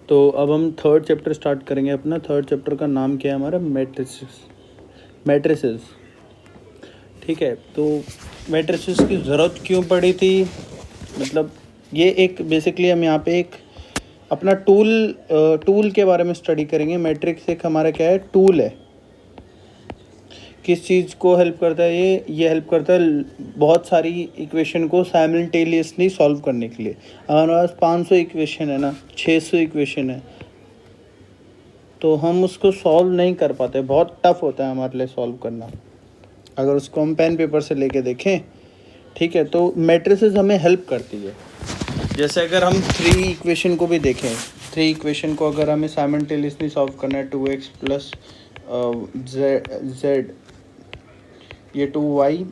तो अब हम थर्ड चैप्टर स्टार्ट करेंगे अपना। थर्ड चैप्टर का नाम क्या है हमारा? मैट्रिसेस। ठीक है, तो मैट्रिसेस की ज़रूरत क्यों पड़ी थी? मतलब ये एक बेसिकली हम यहाँ पे एक अपना टूल के बारे में स्टडी करेंगे। मैट्रिक्स एक हमारा क्या है? टूल है। किस चीज़ को हेल्प करता है ये हेल्प करता है बहुत सारी इक्वेशन को साइमल्टेनियसली सॉल्व करने के लिए। हमारे पास 500 इक्वेशन है ना, 600 इक्वेशन है, तो हम उसको सॉल्व नहीं कर पाते, बहुत टफ होता है हमारे लिए सॉल्व करना अगर उसको हम पेन पेपर से लेके देखें। ठीक है, तो मैट्रिसेस हमें हेल्प करती है। जैसे अगर हम 3 इक्वेशन को भी देखें, 3 इक्वेशन को अगर हमें साइमल्टेनियसली सॉल्व करना है, 2x प्लस z, ये 2y,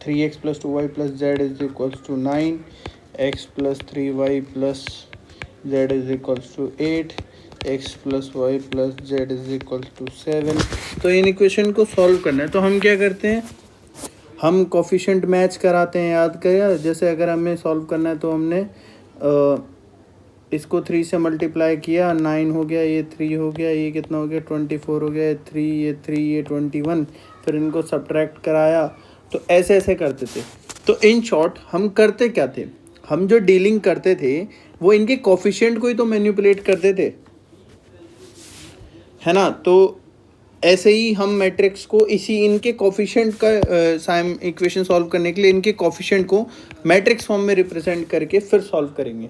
3x plus 2y plus z is equals to 9, x plus 3y plus z is equals to 8, x plus y plus z is equals to 7। तो in equation को solve करना है तो हम क्या करते हैं? हम कोफिशिएंट मैच कराते हैं। याद करें, जैसे अगर हमें सॉल्व करना है तो हमने इसको 3 से मल्टीप्लाई किया, 9 हो गया, ये 3 हो गया, ये कितना हो गया? 24 हो गया, ये 3, ये 21, फिर इनको सब्ट्रैक्ट कराया। तो ऐसे ऐसे करते थे। तो इन शॉर्ट हम करते क्या थे? हम जो डीलिंग करते थे वो इनके कोफिशिएंट को ही तो मैनिपुलेट करते थे, है ना। तो ऐसे ही हम मैट्रिक्स को इसी इनके कोफिशिएंट का इक्वेशन सॉल्व करने के लिए इनके कोफिशिएंट को मैट्रिक्स फॉर्म में रिप्रेजेंट करके फिर सॉल्व करेंगे।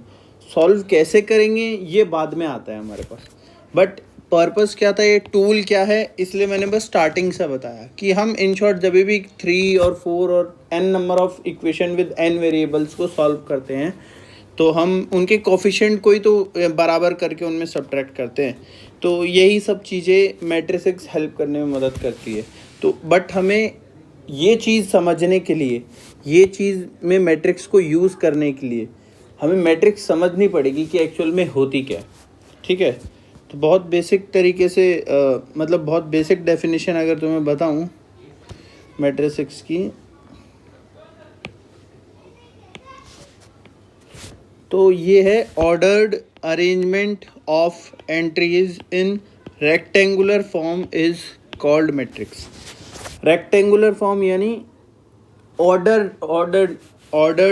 सॉल्व कैसे करेंगे ये बाद में आता है हमारे पास, बट पर्पस क्या था, ये टूल क्या है, इसलिए मैंने बस स्टार्टिंग से बताया कि हम इन शॉर्ट जब भी 3 और 4 और n number of equation with n variables को सॉल्व करते हैं तो हम उनके कोफिशिएंट को ही तो बराबर करके उनमें सब्ट्रैक्ट करते हैं। तो यही सब चीज़ें मैट्रिसेस हेल्प करने में मदद करती है। तो बट हमें ये चीज़ समझने के लिए, ये चीज़ में मैट्रिक्स को यूज़ करने के लिए हमें मैट्रिक्स समझनी पड़ेगी कि एक्चुअल में होती क्या है। ठीक है, तो बहुत बेसिक तरीके से मतलब बहुत बेसिक डेफिनेशन अगर तुम्हें बताऊं मैट्रिसेस की, तो ये है ordered arrangement of entries in rectangular form is called matrix. Rectangular form यानी ऑर्डर्ड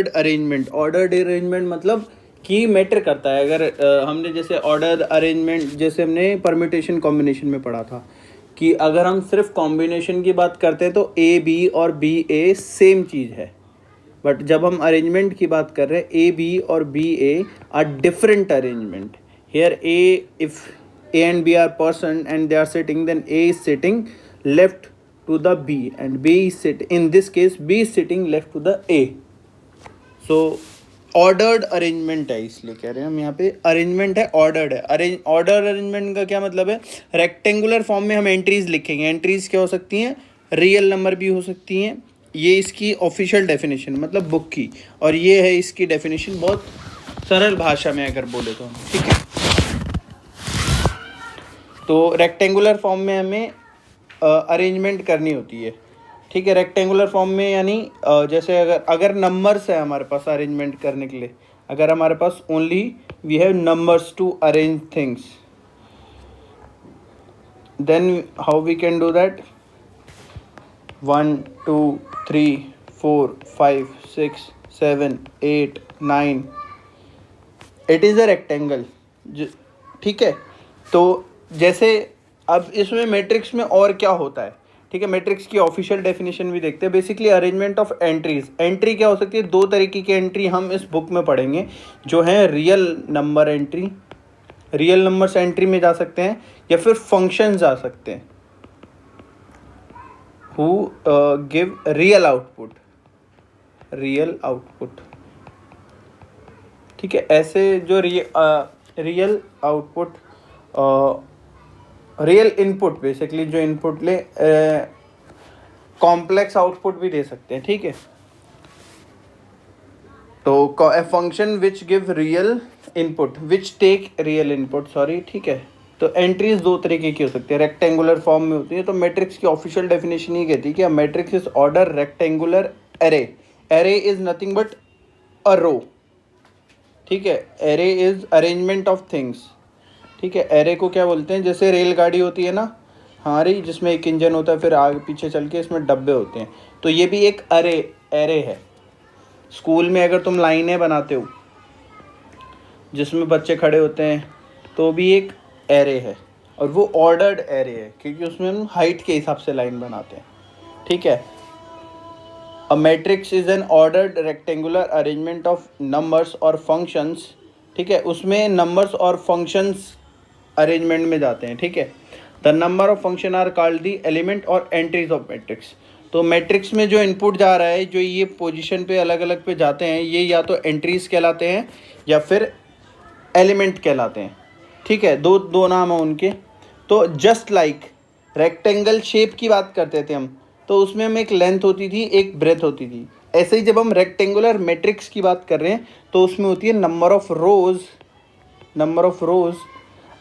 अरेंजमेंट मतलब कि मैटर करता है। अगर हमने जैसे ऑर्डर अरेंजमेंट, जैसे हमने परम्यूटेशन कॉम्बिनेशन में पढ़ा था कि अगर हम सिर्फ कॉम्बिनेशन की बात करते हैं तो ए बी और बी ए सेम चीज़ है, बट जब हम अरेंजमेंट की बात कर रहे हैं ए बी और B A are different arrangement. Here A, if A and B are person and they are sitting, then A is sitting left to the B and B is in this case B is sitting left to the A. So ordered arrangement है, इसलिए कह रहे हैं हम यहाँ पे arrangement है, ordered है। ऑर्डर अरेंजमेंट का क्या मतलब है? रेक्टेंगुलर फॉर्म में हम एंट्रीज लिखेंगे। एंट्रीज क्या हो सकती हैं? रियल नंबर भी हो सकती हैं। ये इसकी ऑफिशियल डेफिनेशन मतलब बुक की, और ये है इसकी डेफिनेशन बहुत सरल भाषा में अगर बोले तो। ठीक है, तो रेक्टेंगुलर फॉर्म में हमें अरेंजमेंट करनी होती है। ठीक है, रेक्टेंगुलर फॉर्म में यानी जैसे अगर नंबर्स है हमारे पास अरेंजमेंट करने के लिए, अगर हमारे पास only we have numbers to arrange things, then how we can do that? 1 2 3 4 5 6 7 8 9, it is a rectangle. ठीक है, तो जैसे अब इसमें मैट्रिक्स में और क्या होता है? ठीक है, मैट्रिक्स की ऑफिशियल डेफिनेशन भी देखते हैं। Basically arrangement of entries. Entry क्या हो सकती है? 2 तरीके की एंट्री हम इस बुक में पढ़ेंगे, जो है real number entry, real numbers entry में जा सकते हैं, या फिर फंक्शन जा सकते हैं हु गिव रियल आउटपुट। ठीक है, ऐसे जो real output, real input, basically जो इनपुट ले कॉम्प्लेक्स आउटपुट भी दे सकते हैं। ठीक है, तो a function which give real input, which take real input, sorry. ठीक है, तो एंट्रीज 2 तरीके की हो सकती है, रेक्टेंगुलर फॉर्म में होती है। तो मैट्रिक्स की ऑफिशियल डेफिनेशन ये कहती है कि matrix is order rectangular array. Array is nothing but a row. ठीक है, array is arrangement of things. ठीक है। एरे को क्या बोलते हैं, जैसे रेलगाड़ी होती है ना हमारी, जिसमें एक इंजन होता है, फिर आगे पीछे चल के इसमें डब्बे होते हैं, तो ये भी एक एरे है। स्कूल में अगर तुम लाइनें बनाते हो जिसमें बच्चे खड़े होते हैं, तो भी एक एरे है, और वो ऑर्डर्ड एरे है क्योंकि उसमें हम हाइट के हिसाब से लाइन बनाते हैं। ठीक है। A matrix is an ordered rectangular arrangement of numbers और फंक्शंस। ठीक है, उसमें नंबर्स और फंक्शंस अरेंजमेंट में जाते हैं। ठीक है। The number of function are called the element और एंट्रीज ऑफ मैट्रिक्स। तो मैट्रिक्स में जो इनपुट जा रहा है, जो ये पोजीशन पे अलग अलग पे जाते हैं, ये या तो एंट्रीज कहलाते हैं या फिर एलिमेंट कहलाते हैं। ठीक है, दो दो नाम है उनके। तो जस्ट लाइक रेक्टेंगल शेप की बात करते थे हम, तो उसमें हम एक लेंथ होती थी, एक ब्रेथ होती थी। ऐसे ही जब हम रेक्टेंगुलर मैट्रिक्स की बात कर रहे हैं, तो उसमें होती है number of rows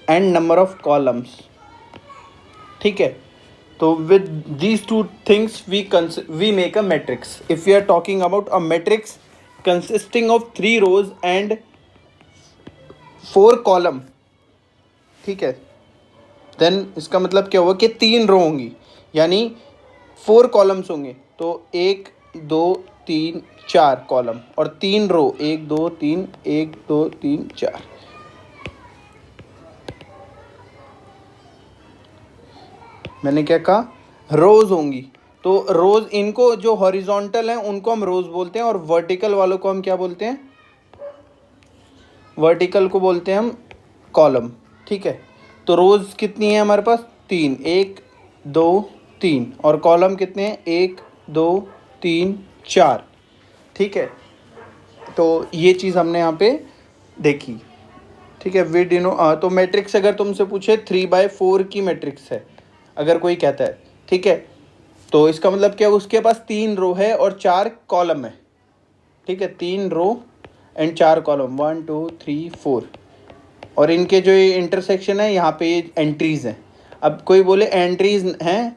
and number of columns. ठीक है। तो with these two things we make a matrix. If we are talking about a matrix consisting of 3 rows and 4 column, ठीक है, देन इसका मतलब क्या हुआ कि 3 रो होंगी, यानी 4 कॉलम्स होंगे। तो 1 2 3 4 कॉलम और 3 रो, 1 2 3 1 2 3 4। मैंने क्या कहा, रोज होंगी। तो रोज, इनको जो हॉरिजॉन्टल हैं उनको हम रोज बोलते हैं, और वर्टिकल वालों को हम क्या बोलते हैं, वर्टिकल को बोलते हैं हम कॉलम। ठीक है। तो रोज कितनी है हमारे पास, 3, 1 2 3, और कॉलम कितने हैं, 1 2 3 4। ठीक है। तो ये चीज़ हमने यहाँ पे देखी। ठीक है। तो मैट्रिक्स अगर तुमसे पूछे 3/4 की मैट्रिक्स है, अगर कोई कहता है, ठीक है, तो इसका मतलब क्या, उसके पास 3 रो है और 4 कॉलम है। ठीक है, 3 रो एंड 4 कॉलम, 1 2 3 4, और इनके जो ये इंटरसेक्शन है यहाँ पे ये एंट्रीज हैं। अब कोई बोले एंट्रीज हैं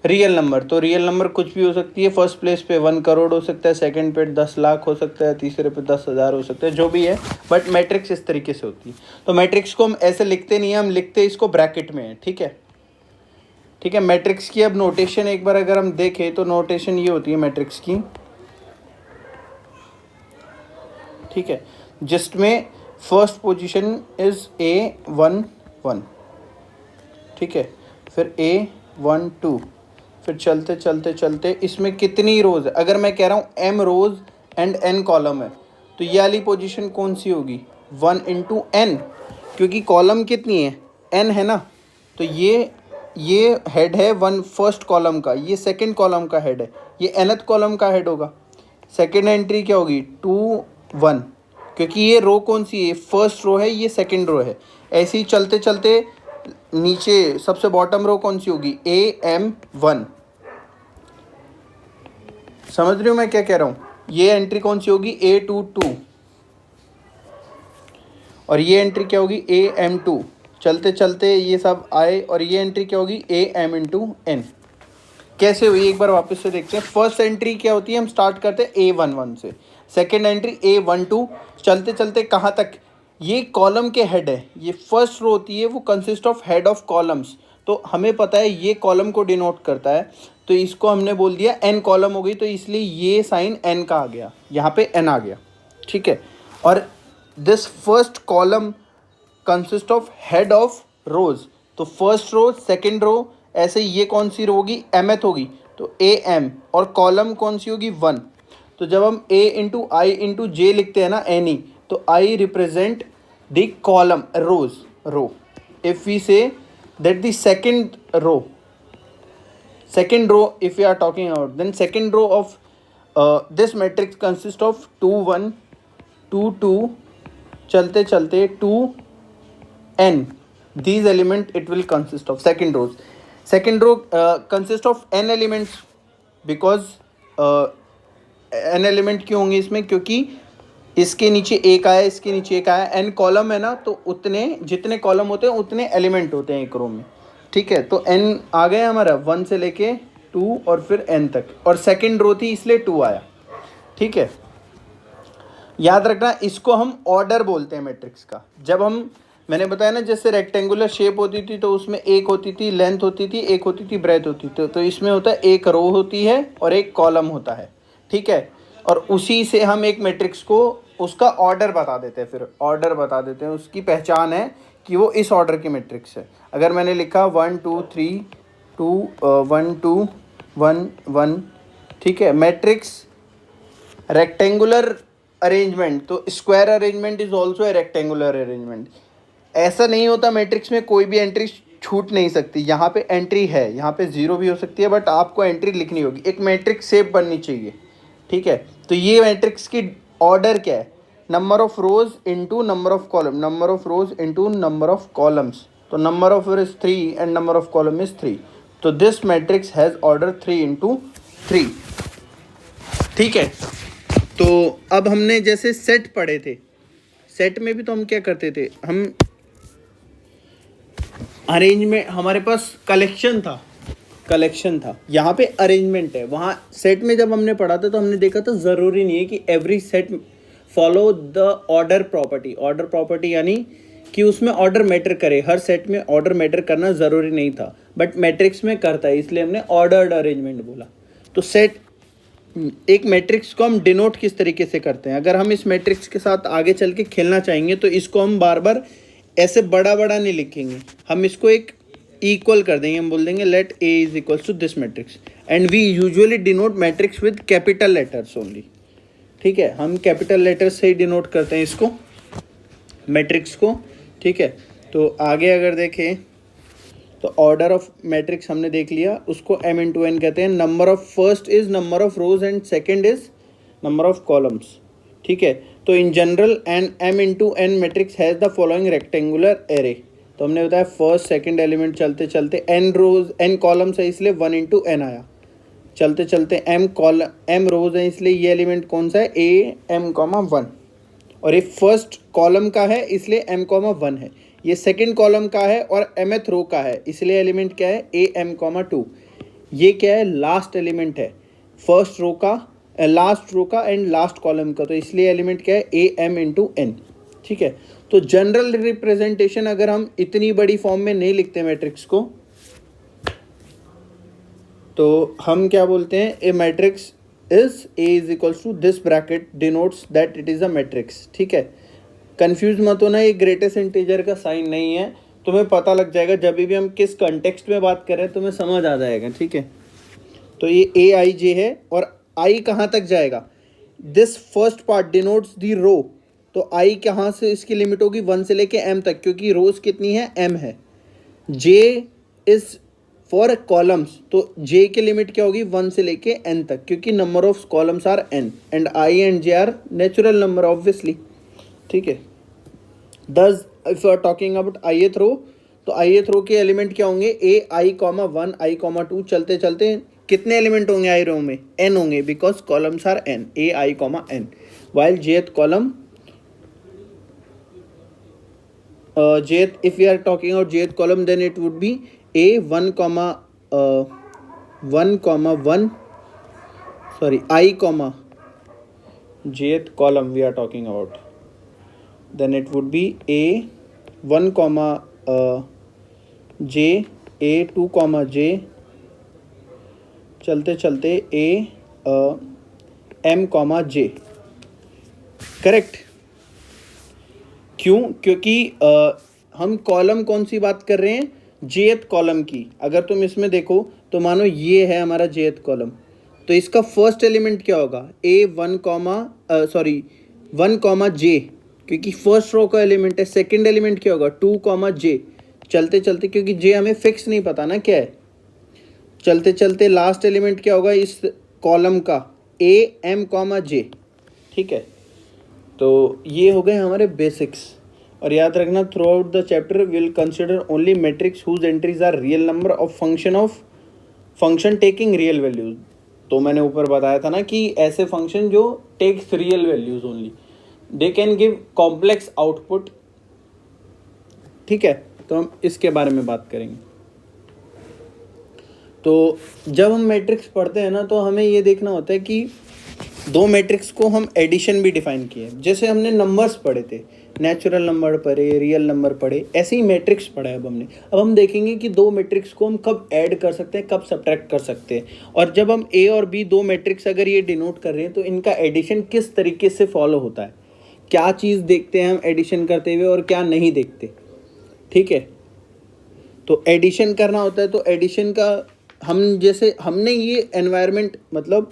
रियल नंबर, तो रियल नंबर कुछ भी हो सकती है। फर्स्ट प्लेस पे 1 करोड़ हो सकता है, सेकंड पे 10 लाख हो सकता है, तीसरे पे 10,000 हो सकता है, जो भी है, बट मैट्रिक्स इस तरीके से होती है। तो मैट्रिक्स को हम ऐसे लिखते नहीं हैं, हम लिखते इसको ब्रैकेट में है। ठीक है। ठीक है। मैट्रिक्स की अब नोटेशन एक बार अगर हम देखें, तो नोटेशन ये होती है मैट्रिक्स की। ठीक है, जिसमें फर्स्ट पोजीशन इज A11। ठीक है, फिर A12, फिर चलते चलते चलते इसमें कितनी रोज है, अगर मैं कह रहा हूँ M rows and N column है, तो ये वाली पोजीशन कौन सी होगी, 1 इंटू N, क्योंकि कॉलम कितनी है, N है ना। तो ये हेड है 1 फर्स्ट कॉलम का, ये सेकंड कॉलम का हेड है, ये nth कॉलम का हेड होगा। सेकंड एंट्री क्या होगी, 2 1, क्योंकि ये रो कौन सी है, फर्स्ट रो है, ये सेकंड रो है। ऐसे ही चलते चलते नीचे सबसे बॉटम रो कौन सी होगी, AM1। समझ रहे हो मैं क्या कह रहा हूँ, ये एंट्री कौन सी होगी, A22, और ये एंट्री क्या होगी, AM2। चलते चलते ये सब आए, और ये एंट्री क्या होगी, AM इंटू N। कैसे हुई एक बार वापस से देखते हैं। फर्स्ट एंट्री क्या होती है, हम स्टार्ट करते हैं A11 से, सेकेंड एंट्री A12, चलते चलते कहाँ तक, ये कॉलम के हेड है, ये फर्स्ट रो होती है, वो consist of head of columns. तो हमें पता है ये कॉलम को डिनोट करता है, तो इसको हमने बोल दिया N कॉलम हो गई, तो इसलिए ये साइन N का आ गया, यहाँ पे N आ गया। ठीक है। और this first column consist of head of रोज, तो फर्स्ट रो सेकेंड रो, ऐसे ये कौन सी रो होगी, mth होगी, तो AM, और कॉलम कौन सी होगी, 1। तो जब हम A into I into J लिखते हैं ना, any, तो I represent the column rows row. If we say that the second row if we are talking about, then second row of this matrix consists of 2 1 2 2, चलते चलते 2 n, these element it will consist of second row consist of n elements, because n element क्यों होंगे इसमें, क्योंकि इसके नीचे एक आया, इसके नीचे एक आया, n कॉलम है ना, तो उतने जितने कॉलम होते हैं उतने एलिमेंट होते हैं एक रो में। ठीक है। तो n आ गया हमारा 1 से लेके 2 और फिर n तक, और सेकंड रो थी इसलिए 2 आया। ठीक है। याद रखना, इसको हम ऑर्डर बोलते हैं मैट्रिक्स का। जब हम मैंने बताया ना, जैसे रेक्टेंगुलर शेप होती थी तो उसमें एक होती थी लेंथ होती थी, एक होती थी ब्रेथ होती थी। तो इसमें होता है एक रो होती है और एक कॉलम होता है, ठीक है। और उसी से हम एक मैट्रिक्स को उसका ऑर्डर बता देते हैं, फिर ऑर्डर बता देते हैं, उसकी पहचान है कि वो इस ऑर्डर की मैट्रिक्स है। अगर मैंने लिखा 1 2 3 2 1 2 1 1, ठीक है, मैट्रिक्स रेक्टेंगुलर अरेंजमेंट, तो square arrangement is also a rectangular arrangement. ऐसा नहीं होता मैट्रिक्स में कोई भी एंट्री छूट नहीं सकती। यहाँ पे एंट्री है, यहाँ पे जीरो भी हो सकती है, बट आपको एंट्री लिखनी होगी, एक मैट्रिक्स शेप बननी चाहिए, ठीक है। तो ये मैट्रिक्स की ऑर्डर क्या है, number of rows into number of column, number of rows into number of columns. तो number of row is 3 and number of column is 3, तो this matrix has order 3 into 3, ठीक है। तो अब हमने जैसे सेट पढ़े थे, सेट में भी तो हम क्या करते थे, हम अरेंजमेंट, हमारे पास कलेक्शन था, यहाँ पे अरेंजमेंट है। वहाँ सेट में जब हमने पढ़ा था तो हमने देखा था ज़रूरी नहीं है कि every set follow the order property. Order property यानी कि उसमें ऑर्डर मैटर करे, हर सेट में ऑर्डर मैटर करना ज़रूरी नहीं था, बट मैट्रिक्स में करता है, इसलिए हमने ऑर्डर्ड अरेंजमेंट बोला। तो सेट, एक मैट्रिक्स को हम डिनोट किस तरीके से करते हैं, अगर हम इस मैट्रिक्स के साथ आगे चल के खेलना चाहेंगे तो इसको हम बार बार ऐसे बड़ा बड़ा नहीं लिखेंगे, हम इसको एक इक्वल कर देंगे, हम बोल देंगे let A is equals to this matrix, and we usually denote matrix with capital letters only, ठीक है। हम कैपिटल लेटर्स से ही डिनोट करते हैं इसको, मैट्रिक्स को, ठीक है। तो आगे अगर देखें तो ऑर्डर ऑफ मैट्रिक्स हमने देख लिया, उसको m इंटू एन कहते हैं। Number of first is number of rows and second is number of columns, ठीक है। तो in general n m into n matrix has the following rectangular array. तो हमने बताया फर्स्ट सेकंड एलिमेंट चलते चलते n रोज n कॉलम्स है इसलिए 1 इंटू एन आया, चलते चलते m रोज है इसलिए ये एलिमेंट कौन सा है, a m 1, और ये फर्स्ट कॉलम का है इसलिए m 1 है, ये सेकंड कॉलम का है और mth रो का है इसलिए एलिमेंट क्या है, a m 2। ये क्या है, लास्ट एलिमेंट है, फर्स्ट रो का, लास्ट रो का एंड लास्ट कॉलम का, तो इसलिए एलिमेंट क्या है, a m इंटू एन, ठीक है। तो जनरल रिप्रेजेंटेशन अगर हम इतनी बड़ी फॉर्म में नहीं लिखते मैट्रिक्स को, तो हम क्या बोलते हैं, a matrix is a is equals to this bracket denotes that it is a matrix, ठीक है। कंफ्यूज मत होना, ये ग्रेटेस्ट इंटीजर का साइन नहीं है, तुम्हें पता लग जाएगा जब भी हम किस कंटेक्स्ट में बात कर रहे हैं, तुम्हें समझ आ जाएगा, ठीक है। तो ये ए आई जे है और आई कहाँ तक जाएगा, दिस फर्स्ट पार्ट डिनोट्स दी रो, तो आई कहाँ से इसकी लिमिट होगी, 1 से लेके m तक, क्योंकि रोज कितनी है, m है। j इज फॉर कॉलम्स, तो j की लिमिट क्या होगी, 1 से लेके n तक, क्योंकि number of columns are n and i and j are natural number obviously, ठीक है। Thus if you are talking about ith row, तो ith रो के एलिमेंट क्या होंगे, a i 1 i 2, चलते चलते कितने एलिमेंट होंगे आई रो में, n होंगे, because columns are n, a i n, while jth column, jth, if we are talking about jth column then it would be a 1 1 sorry I comma jth column we are talking about, then it would be a 1 comma j, a 2 comma j, चलते चलते a m comma j, correct. क्यों, क्योंकि हम column कौन सी बात कर रहे हैं, जेथ कॉलम की। अगर तुम इसमें देखो तो मानो ये है हमारा जेथ कॉलम, तो इसका फर्स्ट एलिमेंट क्या होगा, a 1 कॉमा j, क्योंकि फर्स्ट रो का एलिमेंट है। सेकंड एलिमेंट क्या होगा, 2 कॉमा j, चलते चलते, क्योंकि j हमें फिक्स नहीं पता ना क्या है, चलते चलते लास्ट एलिमेंट क्या होगा इस कॉलम का, a m कॉमा j, ठीक है। तो ये हो गए हमारे बेसिक्स, और याद रखना throughout the chapter will consider only matrix whose entries are real number of function taking real values. तो मैंने ऊपर बताया था ना कि ऐसे फंक्शन जो takes real values only, they can give complex output, ठीक है। तो हम इसके बारे में बात करेंगे। तो जब हम मैट्रिक्स पढ़ते हैं ना, तो हमें ये देखना होता है कि दो मैट्रिक्स को हम एडिशन भी डिफाइन किए, जैसे हमने नंबर्स पढ़े थे, नेचुरल नंबर पढ़े, रियल नंबर पढ़े, ऐसे ही मैट्रिक्स पढ़ा है अब हमने। अब हम देखेंगे कि दो मैट्रिक्स को हम कब ऐड कर सकते हैं, कब सब्ट्रैक्ट कर सकते हैं, और जब हम ए और बी दो मैट्रिक्स अगर ये डिनोट कर रहे हैं तो इनका एडिशन किस तरीके से फॉलो होता है, क्या चीज़ देखते हैं हम एडिशन करते हुए और क्या नहीं देखते। ठीक है, तो एडिशन करना होता है तो एडिशन का हम जैसे हमने ये एनवायरनमेंट मतलब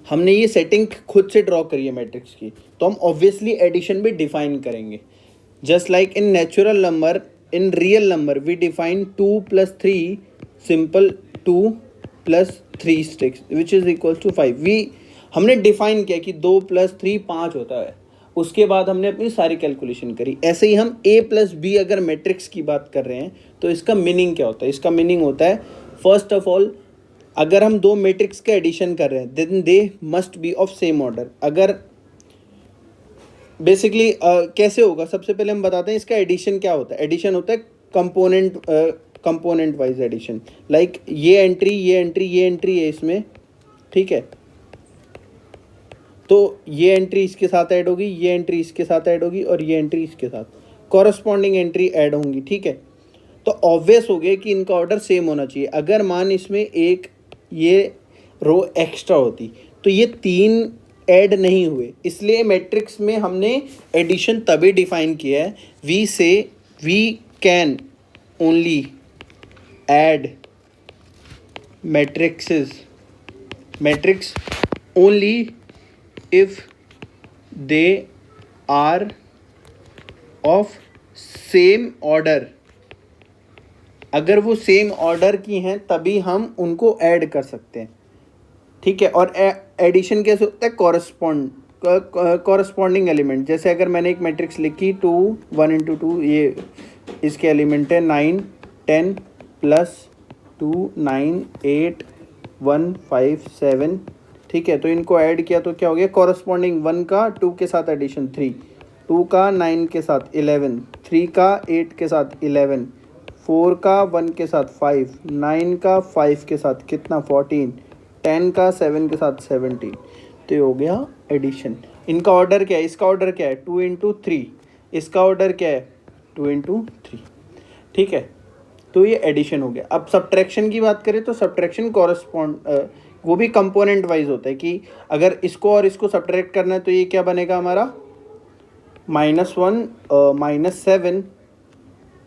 हमने ये सेटिंग खुद से ड्रॉ करी है मैट्रिक्स की, तो हम ऑब्वियसली एडिशन भी डिफाइन करेंगे। Just like in natural number, in real number we define 2 + 3 simple 2 + 3 sticks which is equal to 5। हमने डिफाइन किया कि 2 + 3 5 होता है, उसके बाद हमने अपनी सारी कैलकुलेशन करी। ऐसे ही हम a + b अगर मैट्रिक्स की बात कर रहे हैं तो इसका मीनिंग क्या होता है, इसका मीनिंग होता है फर्स्ट ऑफ ऑल अगर हम दो मैट्रिक्स का एडिशन कर रहे हैं then they must be of same order. अगर बेसिकली कैसे होगा, सबसे पहले हम बताते हैं इसका एडिशन क्या होता है। एडिशन होता है कंपोनेंट वाइज एडिशन, लाइक ये एंट्री ये एंट्री ये एंट्री है इसमें, ठीक है, तो ये एंट्री इसके साथ ऐड होगी, ये एंट्री इसके साथ ऐड होगी और ये एंट्री इसके साथ कॉरस्पॉन्डिंग एंट्री ऐड होंगी। ठीक है, तो ऑब्वियस हो गया कि इनका ऑर्डर सेम होना चाहिए। अगर मान इसमें एक ये रो एक्स्ट्रा होती तो ये तीन ऐड नहीं हुए, इसलिए मैट्रिक्स में हमने एडिशन तभी डिफाइन किया है। We say we can only add matrix only if they are of same order. अगर वो सेम ऑर्डर की हैं तभी हम उनको ऐड कर सकते हैं। ठीक है, और एडिशन कैसे होता है, कॉरस्पॉन्डिंग एलिमेंट। जैसे अगर मैंने एक मैट्रिक्स लिखी 2 1 × 2, ये इसके एलिमेंट है 9 10 + 2 9 8 1 5 7। ठीक है, तो इनको ऐड किया तो क्या हो गया, कॉरस्पॉन्डिंग 1 का 2 के साथ एडिशन 3, 2 का 9 के साथ 11, 3 का 8 के साथ 11, 4 का 1 के साथ 5, 9 का 5 के साथ कितना 14, 10 का 7 के साथ 17। तो ये हो गया एडिशन। इनका ऑर्डर क्या है, इसका ऑर्डर क्या है 2 × 3, इसका ऑर्डर क्या है 2 × 3। ठीक है, तो ये एडिशन हो गया। अब सब्ट्रैक्शन की बात करें तो सब्ट्रैक्शन वो भी कंपोनेंट वाइज होता है कि अगर इसको और इसको सब्ट्रैक्ट करना है तो ये क्या बनेगा हमारा -1 -7,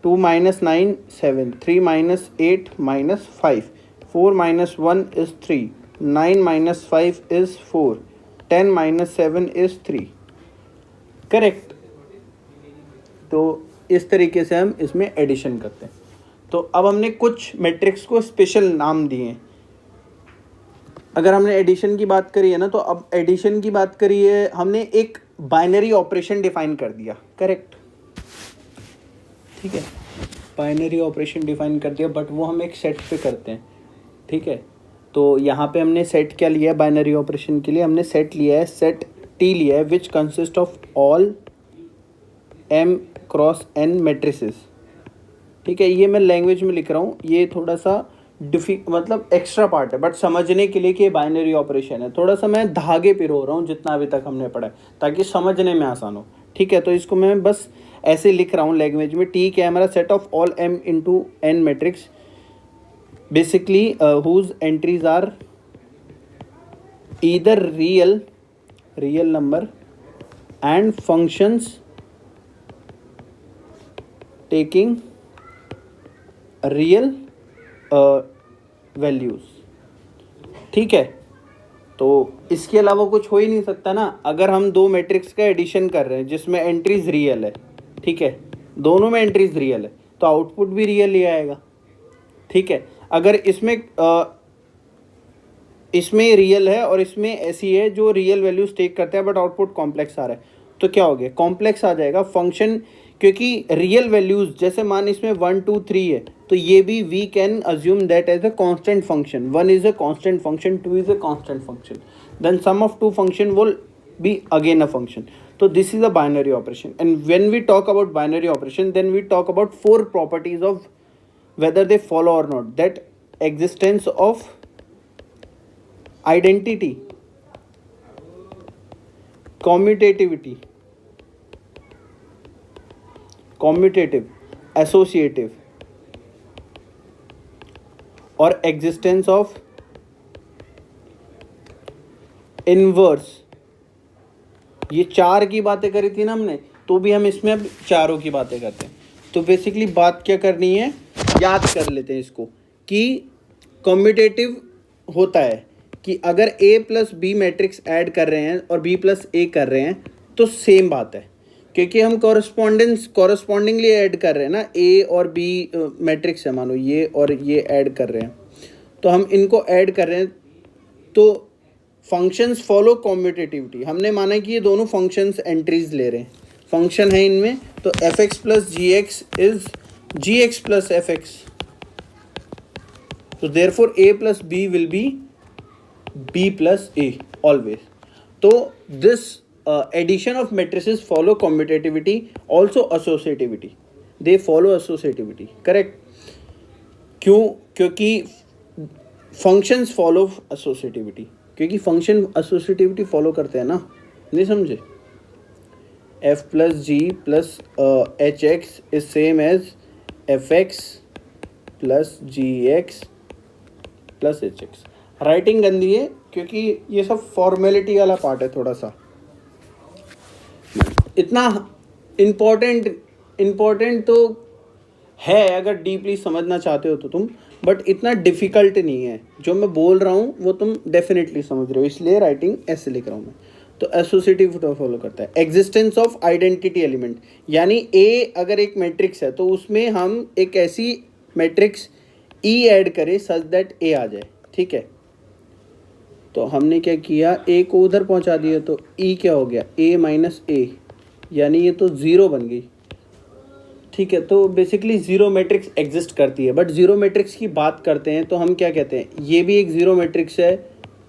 2 - 9 7, 3 - 8 -5, 4 - 1 is 3, 9 - 5 is 4, 10 - 7 is 3। करेक्ट, तो इस तरीके से हम इसमें एडिशन करते हैं। तो अब हमने कुछ मैट्रिक्स को स्पेशल नाम दिए हैं। अगर हमने एडिशन की बात करी है ना, तो अब एडिशन की बात करी है हमने, एक बाइनरी ऑपरेशन डिफाइन कर दिया। करेक्ट, ठीक है, बाइनरी ऑपरेशन डिफाइन कर दिया, बट वो हम एक सेट पे करते हैं। ठीक है, तो यहाँ पे हमने सेट क्या लिया है बाइनरी ऑपरेशन के लिए, हमने सेट लिया है, सेट टी लिया है, which consist of all m × n matrices. ठीक है, ये मैं लैंग्वेज में लिख रहा हूँ, ये थोड़ा सा मतलब एक्स्ट्रा पार्ट है, बट समझने के लिए कि बाइनरी ऑपरेशन है थोड़ा सा मैं धागे पिरो रहा हूँ जितना अभी तक हमने पढ़ा है, ताकि समझने में आसान हो। ठीक है, तो इसको मैं बस ऐसे लिख रहा हूँ लैंग्वेज में। टी क्या है हमारा, set of all m × n matrix basically whose entries are either real number and functions taking real values. ठीक है, तो इसके अलावा कुछ हो ही नहीं सकता ना। अगर हम दो मैट्रिक्स का एडिशन कर रहे हैं जिसमें एंट्रीज रियल है, ठीक है, दोनों में एंट्रीज रियल है, तो आउटपुट भी रियल ही आएगा। ठीक है, अगर इसमें रियल है और इसमें ऐसी है जो रियल वैल्यूज टेक करता है बट आउटपुट कॉम्प्लेक्स आ रहा है, तो क्या हो गया, कॉम्प्लेक्स आ जाएगा फंक्शन, क्योंकि रियल वैल्यूज जैसे मान इसमें 1 2 3 है, तो ये भी we can assume that as a constant function. 1 is a constant function, 2 is a constant function, then sum of two function will be again a function. So this is a binary operation, and when we talk about binary operation, then we talk about 4 properties of whether they follow or not. That existence of identity, कॉम्यूटेटिविटी, commutative, associative और existence of inverse, ये चार की बातें करी थी ना हमने, तो भी हम इसमें अब चारों की बातें करते हैं। तो बेसिकली बात क्या करनी है, याद कर लेते हैं इसको कि कॉम्यूटेटिव होता है कि अगर a plus B matrix add कर रहे हैं और b प्लस a कर रहे हैं तो सेम बात है, क्योंकि हम कॉरस्पॉन्डिंगली ऐड कर रहे हैं ना, a और b मैट्रिक्स है, मानो ये और ये ऐड कर रहे हैं, तो हम इनको ऐड कर रहे हैं, तो फंक्शंस फॉलो कॉम्यूटेटिविटी। हमने माना कि ये दोनों फंक्शंस एंट्रीज ले रहे हैं, फंक्शन है इनमें, तो f x plus g x is g x plus f x, तो therefore A plus B will be B plus A always. तो this addition of matrices follow commutativity, also associativity, they follow associativity, correct. क्यों? क्योंकि functions follow associativity, क्योंकि function associativity follow करते हैं ना, नहीं समझे? F plus g plus h x is same as f x plus g x plus h x. Writing गंदी है क्योंकि ये सब फॉर्मेलिटी वाला पार्ट है, थोड़ा सा इतना इम्पोर्टेंट तो है अगर डीपली समझना चाहते हो तो तुम, बट इतना डिफ़िकल्ट नहीं है। जो मैं बोल रहा हूँ वो तुम डेफिनेटली समझ रहे हो, इसलिए राइटिंग ऐसे लिख रहा हूँ मैं। तो एसोसिएटिव फॉलो करता है। एग्जिस्टेंस ऑफ आइडेंटिटी एलिमेंट, यानी ए अगर एक मैट्रिक्स है तो उसमें हम एक ऐसी मैट्रिक्स ई ऐड करें सच दैट ए आ जाए, ठीक है। तो हमने क्या किया, ए को उधर पहुँचा दिया, तो ई क्या हो गया, ए माइनस ए, यानी ये तो ज़ीरो बन गई, ठीक है। तो बेसिकली ज़ीरो मैट्रिक्स एग्जिस्ट करती है, बट ज़ीरो मैट्रिक्स की बात करते हैं तो हम क्या कहते हैं, ये भी एक ज़ीरो मैट्रिक्स है,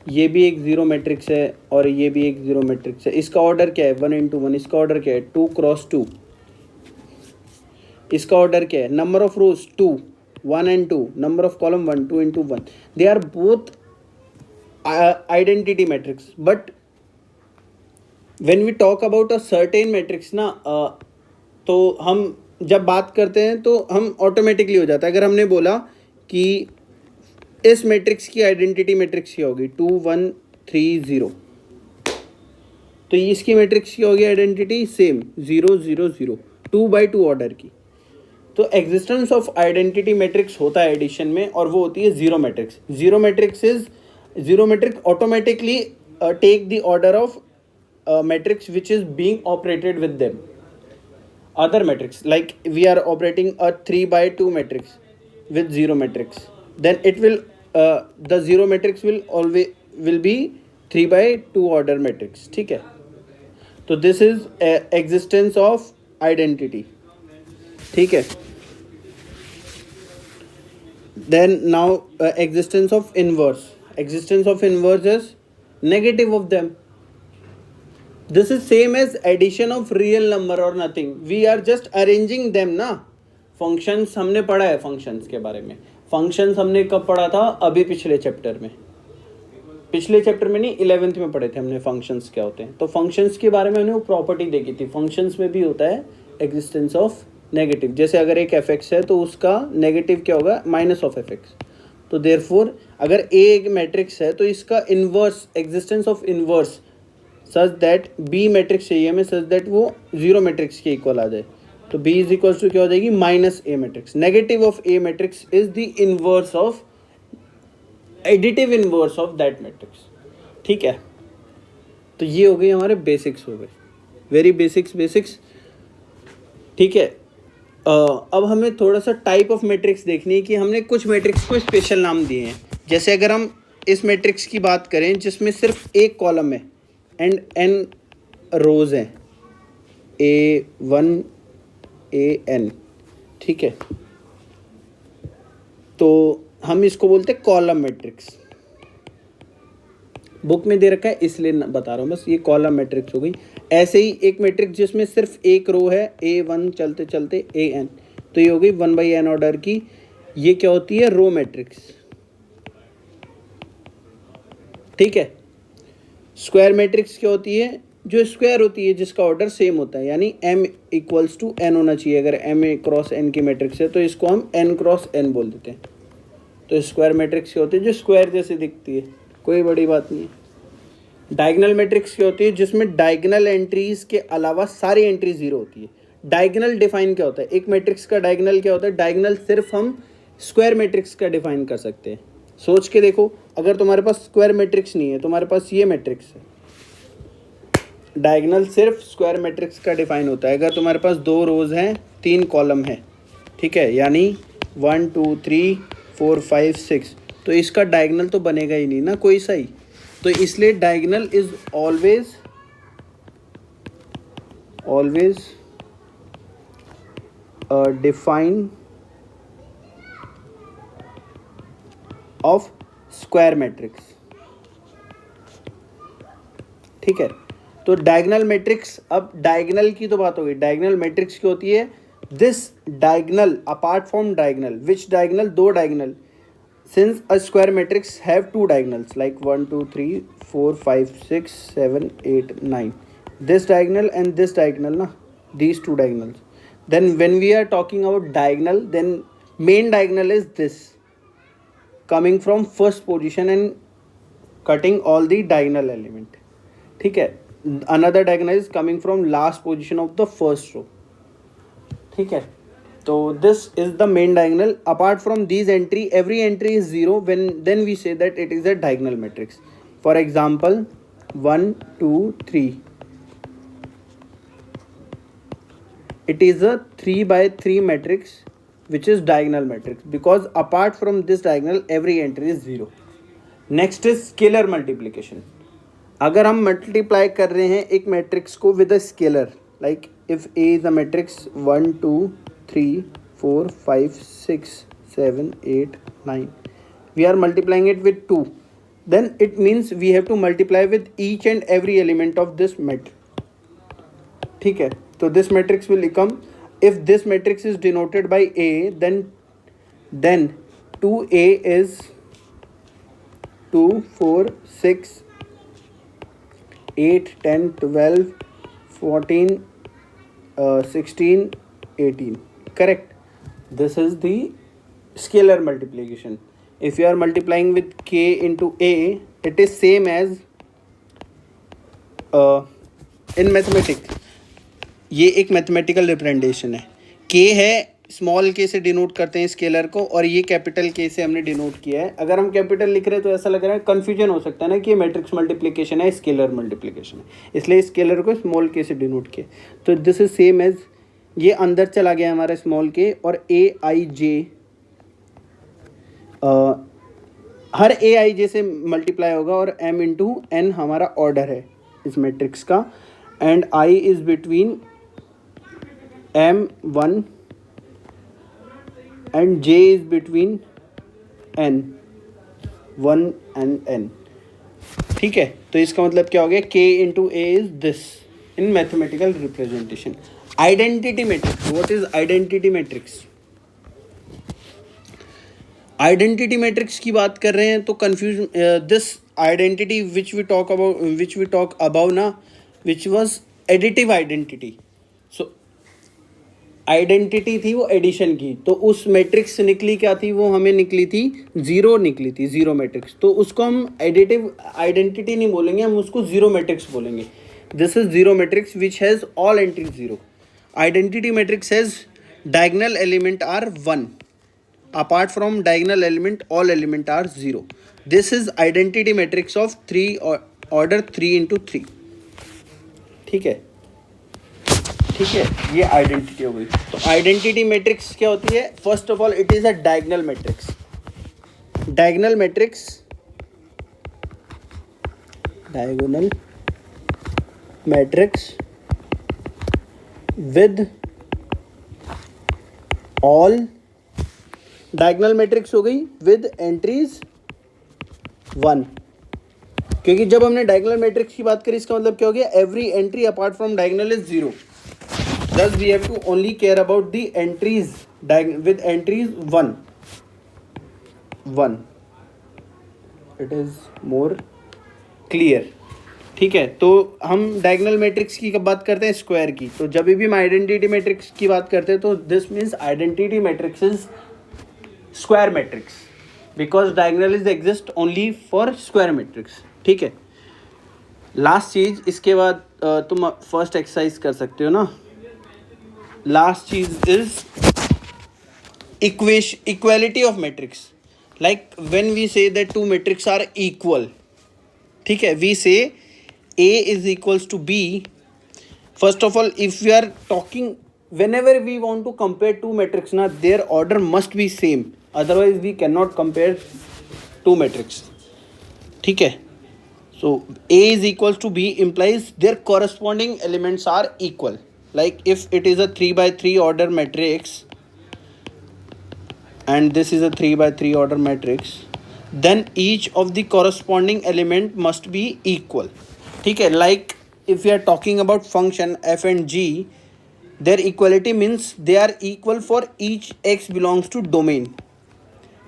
ये भी एक ज़ीरो मैट्रिक्स है, और ये भी एक ज़ीरो मैट्रिक्स है। इसका ऑर्डर क्या है, 1 इंटू 1। इसका ऑर्डर क्या है, 2 क्रॉस 2। इसका ऑर्डर क्या है, number of rows 2, 1 and 2, number of column 1, 2 into 1। They are both identity matrix, but when we talk about a certain matrix ना, तो हम जब बात करते हैं तो हम ऑटोमेटिकली हो जाता है। अगर हमने बोला कि इस मैट्रिक्स की आइडेंटिटी मैट्रिक्स क्या होगी, 2 1 3 0, तो इसकी मैट्रिक्स की होगी आइडेंटिटी सेम 0 0 0, 2 by 2 ऑर्डर की। तो एग्जिस्टेंस ऑफ आइडेंटिटी मैट्रिक्स होता है एडिशन में, और वो होती है zero matrix. Zero matrix automatically take the order of matrix which is being operated with them. Other matrix, like we are operating a 3 by 2 matrix with zero matrix, then it will the zero matrix will be 3 by 2 order matrix, ठीक है। तो this is existence of identity, ठीक है। Then now existence of inverse is negative of them. This is same as addition of real number or nothing. We are just arranging them ना। Functions हमने पढ़ा है, functions के बारे में। Functions हमने कब पढ़ा था, अभी पिछले चैप्टर में नहीं, 11th में पढ़े थे हमने फंक्शंस क्या होते हैं। तो फंक्शंस के बारे में हमने वो प्रॉपर्टी देखी थी। फंक्शंस में भी होता है एग्जिस्टेंस ऑफ नेगेटिव। जैसे अगर एक एफ एक्स है तो उसका नेगेटिव क्या होगा, माइनस ऑफ एफ एक्स। तो देयरफॉर अगर ए एक मैट्रिक्स है तो इसका inverse, existence of inverse such that B matrix चाहिए हमें, सच दैट वो जीरो मैट्रिक्स के इक्वल आ जाए। तो बी इज इक्वल टू क्या हो जाएगी, minus A matrix. Negative of A matrix is the inverse of, additive inverse of that matrix, ठीक है। तो ये हो गई हमारे बेसिक्स, हो गए वेरी बेसिक्स, ठीक है। अब हमें थोड़ा सा टाइप ऑफ मैट्रिक्स देखनी है कि हमने कुछ मैट्रिक्स को स्पेशल नाम दिए हैं। जैसे अगर हम इस मैट्रिक्स की बात करें जिसमें सिर्फ एक कॉलम है एंड n रोज हैं, A1 AN, ठीक है। तो हम इसको बोलते हैं कॉलम मैट्रिक्स। बुक में दे रखा है इसलिए बता रहा हूँ बस, ये कॉलम मैट्रिक्स हो गई। ऐसे ही एक मैट्रिक्स जिसमें सिर्फ एक रो है, A1 चलते चलते AN, तो ये हो गई 1 by n ऑर्डर की। ये क्या होती है, रो मैट्रिक्स, ठीक है। स्क्वायर मैट्रिक्स क्या होती है, जो स्क्वायर होती है जिसका ऑर्डर सेम होता है, यानी m इक्वल्स टू n होना चाहिए। अगर m क्रॉस n की मैट्रिक्स है तो इसको हम n क्रॉस n बोल देते हैं। तो स्क्वायर मैट्रिक्स क्या होती है? जो स्क्वायर जैसे दिखती है, कोई बड़ी बात नहीं है। डायगोनल मैट्रिक्स क्या होती है? जिसमें डायगोनल एंट्रीज के अलावा सारी एंट्री जीरो होती है। डायगोनल डिफाइन क्या होता है? एक मैट्रिक्स का डायगोनल क्या होता है? डायगोनल सिर्फ हम स्क्वायर मैट्रिक्स का डिफाइन कर सकते हैं। सोच के देखो, अगर तुम्हारे पास स्क्वायर मैट्रिक्स नहीं है, तुम्हारे पास ये मैट्रिक्स है, डायगोनल सिर्फ स्क्वायर मैट्रिक्स का डिफाइन होता है। अगर तुम्हारे पास 2 रोज हैं, 3 कॉलम है, ठीक है, यानी 1 2 3 4 5 6, तो इसका डायगोनल तो बनेगा ही नहीं ना कोई सही। तो इसलिए diagonal is always define of square matrix, ठीक है। तो डायगोनल मैट्रिक्स, अब डायगोनल की तो बात हो गई। डायगोनल मैट्रिक्स की होती है this diagonal apart from diagonal, which diagonal? 2 diagonal, since a square matrix have 2 diagonals like 1 2 3 4 5 6 7 8 9, this diagonal and this diagonal na, these 2 diagonals. Then when we are talking about diagonal, then main diagonal is this, coming from first position and cutting all the diagonal element, ठीक है। another diagonal is coming from last position of the first row, ठीक है। तो this is the main diagonal. Apart from these entry, every entry is zero, when then we say that it is a diagonal matrix. For example 1 2 3, it is a 3 by 3 matrix which is diagonal matrix, because apart from this diagonal every entry is zero. Next is scalar multiplication. अगर हम multiply कर रहे हैं एक matrix को with a scalar, like if A is a matrix 1 2 3 4 5 6 7 8 9, we are multiplying it with 2, then it means we have to multiply with each and every element of this matrix, ठीक है। तो this matrix will become, if this matrix is denoted by A, then 2A is 2 4 6 8 10 12 14 16 18, correct? This is the scalar multiplication. If you are multiplying with k into a, it is same as in mathematics, ये एक mathematical representation है। k है, small k से denote करते हैं scalar को, और ये कैपिटल K से हमने डिनोट किया है। अगर हम कैपिटल लिख रहे हैं तो ऐसा लग रहा है, कन्फ्यूजन हो सकता है ना कि ये मैट्रिक्स मल्टीप्लिकेशन है, स्केलर मल्टीप्लिकेशन है, इसलिए स्केलर को स्मॉल k से डिनोट किया। तो दिस इज सेम एज, ये अंदर चला गया हमारा स्मॉल k, और ए आई जे, हर ए आई जे से मल्टीप्लाई होगा, और m इंटू एन हमारा ऑर्डर है इस मैट्रिक्स का, and i is between m1 and j is between n 1 and n, ठीक है। तो इसका मतलब क्या हो गया? k into a is this in mathematical representation. Identity matrix. What is identity matrix? Identity matrix की बात कर रहे हैं तो confuse this identity which we talk above ना, which was additive identity. So identity थी वो एडिशन की, तो उस मैट्रिक्स से निकली क्या थी? वो हमें निकली थी जीरो, निकली थी जीरो मैट्रिक्स। तो उसको हम एडिटिव आइडेंटिटी नहीं बोलेंगे, हम उसको जीरो मैट्रिक्स बोलेंगे। This is zero matrix which has all entries zero. Identity matrix has diagonal element are 1, apart from diagonal element all element are 0. This is identity matrix of 3 order 3 into 3, ठीक है, ठीक है। ये identity हो गई। तो identity matrix क्या होती है? First of all it is a diagonal matrix. Diagonal matrix, diagonal matrix with all, diagonal matrix हो गई विद एंट्रीज 1, क्योंकि जब हमने डायगोनल मैट्रिक्स की बात करी इसका मतलब क्या हो गया? Every entry apart from diagonal is 0. Thus we have to only care about the entries with entries 1. It is more clear. ठीक है, तो हम डायगोनल मैट्रिक्स की कब बात करते हैं, स्क्वायर की। तो जब भी हम आइडेंटिटी मैट्रिक्स की बात करते हैं तो this means identity matrix is square matrix because diagonal is exist only for square matrix. ठीक है, लास्ट चीज इसके बाद तुम फर्स्ट एक्सरसाइज कर सकते हो ना। लास्ट चीज is equality of matrix, like when we say that two matrix are equal. ठीक है, वी से A is equals to B. First of all, if we are talking, whenever we want to compare two matrices, na, their order must be same. Otherwise, we cannot compare two matrices. ठीक है, so A is equals to B implies their corresponding elements are equal. Like if it is a 3 by 3 order matrix and this is a 3 by 3 order matrix, then each of the corresponding element must be equal. ठीक है, like if you are talking about function F and G, their equality means they are equal for each X belongs to domain.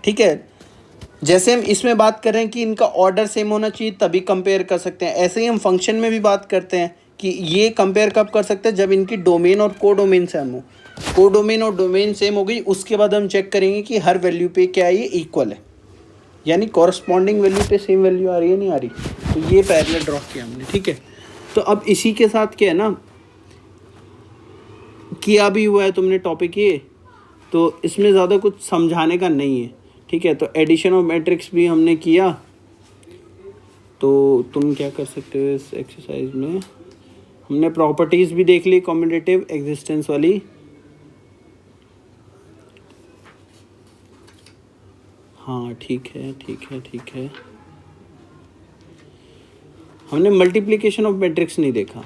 ठीक है, जैसे हम इसमें बात कर रहे हैं कि इनका ऑर्डर सेम होना चाहिए तभी कंपेयर कर सकते हैं, ऐसे ही हम फंक्शन में भी बात करते हैं कि ये कंपेयर कब कर सकते हैं, जब इनकी डोमेन और को डोमेन सेम हो। को डोमेन और डोमेन सेम हो गई, उसके बाद हम चेक करेंगे कि हर वैल्यू पे क्या ये इक्वल है, यानी कॉरस्पॉन्डिंग वैल्यू पे सेम वैल्यू आ रही है नहीं आ रही। तो ये पैरेलल ड्रॉ किया हमने। ठीक है, तो अब इसी के साथ क्या है ना, किया भी हुआ है तुमने टॉपिक ये, तो इसमें ज़्यादा कुछ समझाने का नहीं है। ठीक है, तो एडिशन ऑफ मैट्रिक्स भी हमने किया। तो तुम क्या कर सकते हो इस एक्सरसाइज में, हमने प्रॉपर्टीज़ भी देख ली कॉम्यूटेटिव एग्जिस्टेंस वाली। हाँ ठीक है ठीक है ठीक है, हमने मल्टीप्लिकेशन ऑफ मैट्रिक्स नहीं देखा,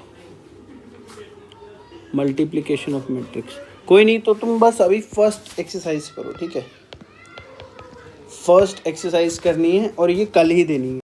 मल्टीप्लिकेशन ऑफ मैट्रिक्स कोई नहीं। तो तुम बस अभी फर्स्ट एक्सरसाइज करो। ठीक है, फर्स्ट एक्सरसाइज करनी है और ये कल ही देनी है।